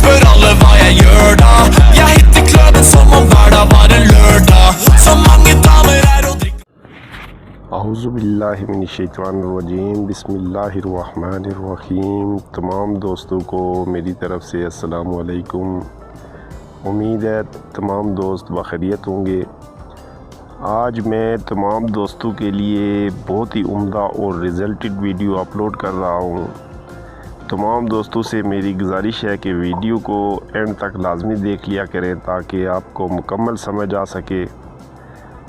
spør alle hva jeg gjør da. Jeg hitter kløven som om hverdag var en lørdag. Så mange damer er å drikke. اعوذ باللہ من الشیطان الرجیم، بسم اللہ الرحمن الرحیم۔ تمام دوستوں کو میری طرف سے السلام علیکم۔ امید ہے تمام دوست بخیریت ہوں گے۔ آج میں تمام دوستوں کے لیے بہت ہی عمدہ اور ریزلٹڈ ویڈیو اپلوڈ کر رہا ہوں۔ تمام دوستوں سے میری گزارش ہے کہ ویڈیو کو اینڈ تک لازمی دیکھ لیا کریں تاکہ آپ کو مکمل سمجھ آ سکے،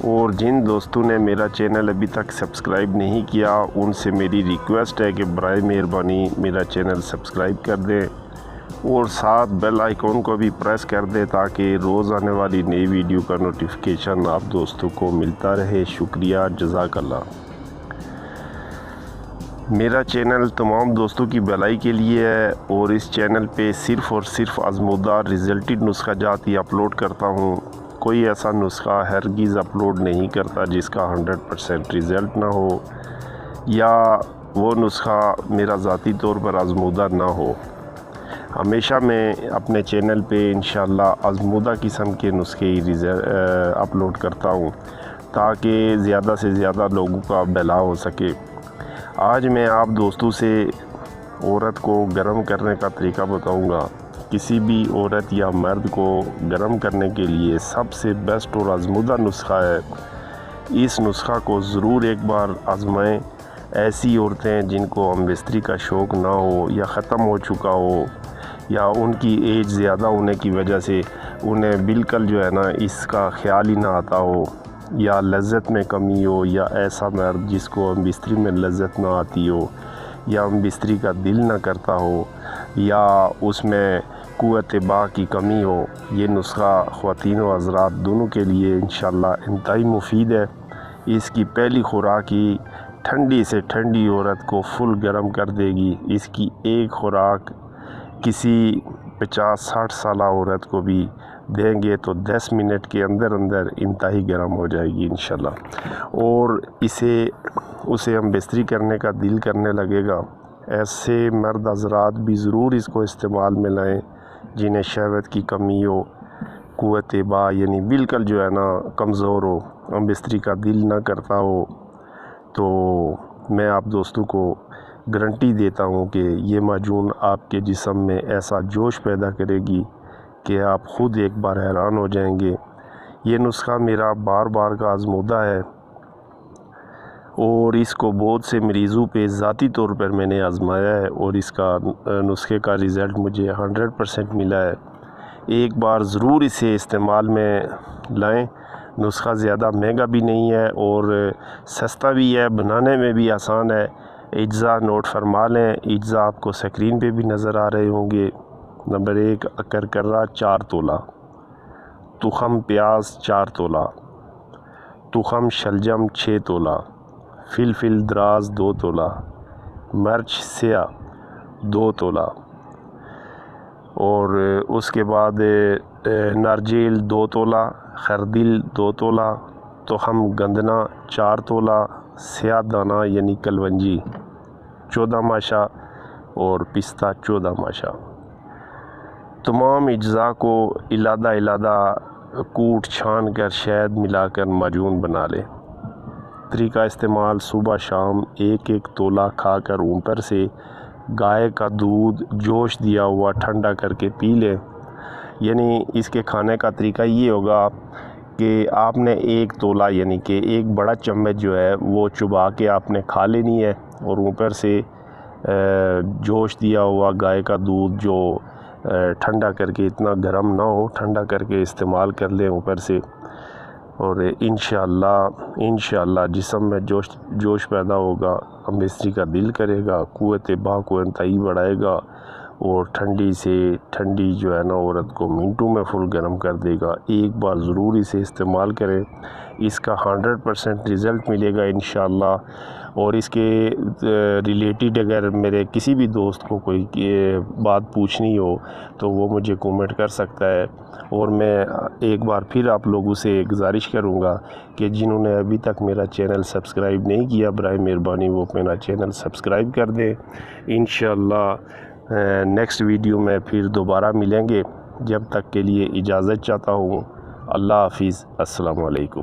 اور جن دوستوں نے میرا چینل ابھی تک سبسکرائب نہیں کیا ان سے میری ریکویسٹ ہے کہ برائے مہربانی میرا چینل سبسکرائب کر دیں اور ساتھ بیل آئیکن کو بھی پریس کر دیں تاکہ روز آنے والی نئی ویڈیو کا نوٹیفیکیشن آپ دوستوں کو ملتا رہے۔ شکریہ، جزاک اللہ۔ میرا چینل تمام دوستوں کی بھلائی کے لیے ہے اور اس چینل پہ صرف اور صرف آزمودہ ریزلٹڈ نسخہ جات ہی اپلوڈ کرتا ہوں۔ کوئی ایسا نسخہ ہرگز اپلوڈ نہیں کرتا جس کا 100% ریزلٹ نہ ہو یا وہ نسخہ میرا ذاتی طور پر آزمودہ نہ ہو۔ ہمیشہ میں اپنے چینل پہ انشاءاللہ آزمودہ قسم کے نسخے ہی اپلوڈ کرتا ہوں تاکہ زیادہ سے زیادہ لوگوں کا بھلا ہو سکے۔ آج میں آپ دوستوں سے عورت کو گرم کرنے کا طریقہ بتاؤں گا۔ کسی بھی عورت یا مرد کو گرم کرنے کے لیے سب سے بیسٹ اور آزمودہ نسخہ ہے۔ اس نسخہ کو ضرور ایک بار آزمائیں۔ ایسی عورتیں جن کو ہم بستری کا شوق نہ ہو یا ختم ہو چکا ہو یا ان کی ایج زیادہ ہونے کی وجہ سے انہیں بالکل جو ہے نا اس کا خیال ہی نہ آتا ہو، یا لذت میں کمی ہو، یا ایسا مرد جس کو ہم بستری میں لذت نہ آتی ہو یا ہم بستری کا دل نہ کرتا ہو یا اس میں قوت باء کی کمی ہو، یہ نسخہ خواتین و حضرات دونوں کے لیے انشاءاللہ انتہائی مفید ہے۔ اس کی پہلی خوراک ہی ٹھنڈی سے ٹھنڈی عورت کو فل گرم کر دے گی۔ اس کی ایک خوراک کسی 50-60 سالہ عورت کو بھی دیں گے تو 10 منٹ کے اندر اندر انتہائی گرم ہو جائے گی انشاءاللہ، اور اسے ہم بستری کرنے کا دل کرنے لگے گا۔ ایسے مرد حضرات بھی ضرور اس کو استعمال میں لائیں جنہیں شہوت کی کمی ہو، قوت باء یعنی بالکل جو ہے نا کمزور ہو، ہم بستری کا دل نہ کرتا ہو، تو میں آپ دوستوں کو گارنٹی دیتا ہوں کہ یہ معجون آپ کے جسم میں ایسا جوش پیدا کرے گی کہ آپ خود ایک بار حیران ہو جائیں گے۔ یہ نسخہ میرا بار بار کا آزمودہ ہے اور اس کو بہت سے مریضوں پہ ذاتی طور پر میں نے آزمایا ہے اور اس کا نسخے کا رزلٹ مجھے 100% ملا ہے۔ ایک بار ضرور اسے استعمال میں لائیں۔ نسخہ زیادہ مہنگا بھی نہیں ہے اور سستا بھی ہے، بنانے میں بھی آسان ہے۔ اجزاء نوٹ فرما لیں۔ اجزاء آپ کو سکرین پہ بھی نظر آ رہے ہوں گے۔ نمبر 1 اکرکرہ 4 تولہ، تخم پیاز 4 تولہ، تخم شلجم 6 تولہ، فلفل دراز 2 تولہ، مرچ سیاہ 2 تولہ، اور اس کے بعد نارجیل 2 تولہ، خردل 2 تولہ، تخم گندنا 4 تولہ، سیاہ دانہ یعنی کلونجی 14 ماشا اور پستہ 14 ماشا۔ تمام اجزاء کو علیحدہ کوٹ چھان کر شہد ملا کر معجون بنا لیں۔ طریقہ استعمال: صبح شام 1 تولہ کھا کر اوپر سے گائے کا دودھ جوش دیا ہوا ٹھنڈا کر کے پی لیں۔ یعنی اس کے کھانے کا طریقہ یہ ہوگا کہ آپ نے 1 تولہ یعنی کہ ایک بڑا چمچ جو ہے وہ چبا کے آپ نے کھا لینی ہے، اور اوپر سے جوش دیا ہوا گائے کا دودھ جو ٹھنڈا کر کے، اتنا گرم نہ ہو، ٹھنڈا کر کے استعمال کر لیں اوپر سے، اور انشاءاللہ جسم میں جوش پیدا ہوگا، ہم بستری کا دل کرے گا، قوت باء کو انتہائی بڑھائے گا، اور ٹھنڈی سے ٹھنڈی جو ہے نا عورت کو منٹوں میں فل گرم کر دے گا۔ ایک بار ضرور اسے استعمال کریں، اس کا 100% رزلٹ ملے گا انشاءاللہ۔ اور اس کے ریلیٹڈ اگر میرے کسی بھی دوست کو کوئی بات پوچھنی ہو تو وہ مجھے کومنٹ کر سکتا ہے، اور میں ایک بار پھر آپ لوگوں سے گزارش کروں گا کہ جنہوں نے ابھی تک میرا چینل سبسکرائب نہیں کیا برائے مہربانی وہ میرا چینل سبسکرائب کر دیں۔ انشاءاللہ نیکسٹ ویڈیو میں پھر دوبارہ ملیں گے، جب تک کے لیے اجازت چاہتا ہوں۔ اللہ حافظ، السلام علیکم۔